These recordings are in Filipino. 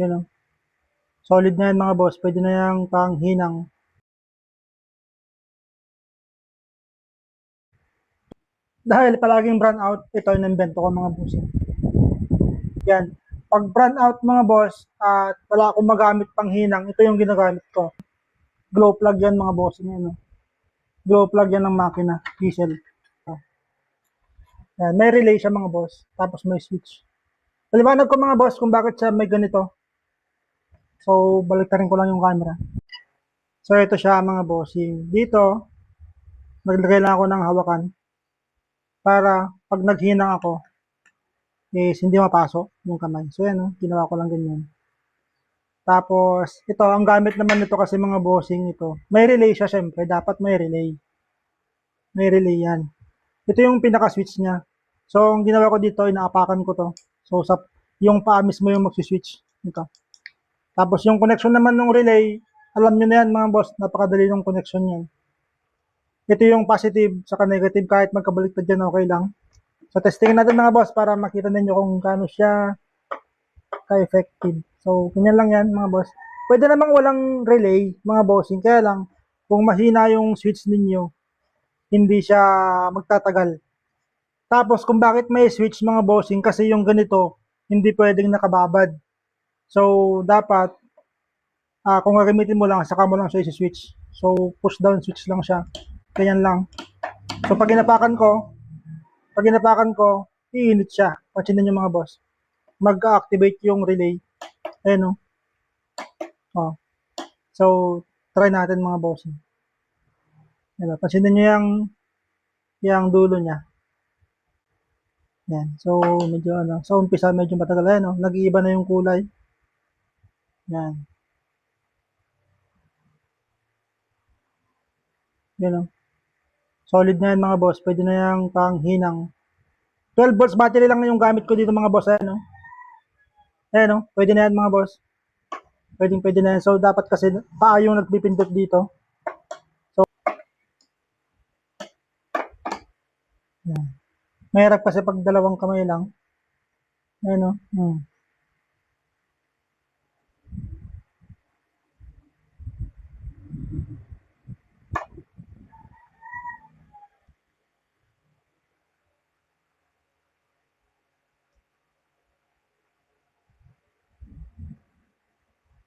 Yan o. Solid na yan mga boss. Pwede na yung panghinang. Dahil palaging brand out, ito yung nambento ko mga boss. Yan. Pag brand out mga boss, at wala akong magamit panghinang, ito yung ginagamit ko. Glow plug yan mga boss. Yan, no? Glow plug yan ng makina. Diesel. Yan. May relay siya mga boss. Tapos may switch. Paliwanag ko mga boss kung bakit siya may ganito. So, baliktarin ko lang yung camera. So, ito siya mga bossing. Dito, naglagay lang ako ng hawakan para pag naghinang ako, is hindi mapasok yung kamay. So, yan, no? Ginawa ko lang ganyan. Tapos, ito, ang gamit naman nito kasi mga bossing ito. May relay siya, syempre. Dapat may relay. May relay yan. Ito yung pinaka-switch niya. So, ang ginawa ko dito, inaapakan ko to. So, yung paa mismo yung magsiswitch. Ito. Tapos, yung connection naman ng relay, alam nyo na yan mga boss, napakadali ng connection yan. Ito yung positive saka negative, kahit magkabaliktad yan, okay lang. So, testingin natin mga boss para makita ninyo kung gaano siya ka-effective. So, ganyan lang yan mga boss. Pwede namang walang relay mga bossing, kaya lang, kung mahina yung switch ninyo, hindi siya magtatagal. Tapos, kung bakit may switch mga bossing, kasi yung ganito, hindi pwedeng nakababad. So, dapat, kung gagamitin mo lang, saka mo lang siya isi-switch. So, push down switch lang siya. Ganyan lang. So, pag inapakan ko, iinit siya. Pansinin nyo mga boss. Mag-activate yung relay. Ayan o. Oh. So, try natin mga boss. Ayan, pansinin nyo yung dulo niya. Yan. So, medyo sa umpisa medyo matagal. Ayan o. Nag-iiba na yung kulay. Yan. Yan o. Solid na yan mga boss. Pwede na yung panghinang. 12 volts battery lang yung gamit ko dito mga boss. Ayan o. Ayan o. Pwede na yan mga boss. Pwede na yan. So, dapat kasi paa yung nagpipindot dito. So, yan. Mahirap kasi pag dalawang kamay lang. Ayan o.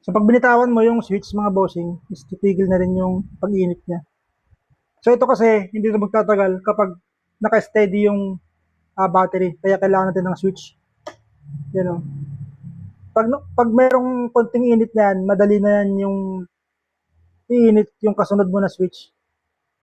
So, pag binitawan mo yung switch mga bossing, is titigil na rin yung pag-init niya. So, ito kasi, hindi ito magtatagal kapag naka-steady yung battery. Kaya kailangan natin ng switch. Yan o. Pag merong konting init na yan, madali na yan yung iinit yung kasunod mo na switch.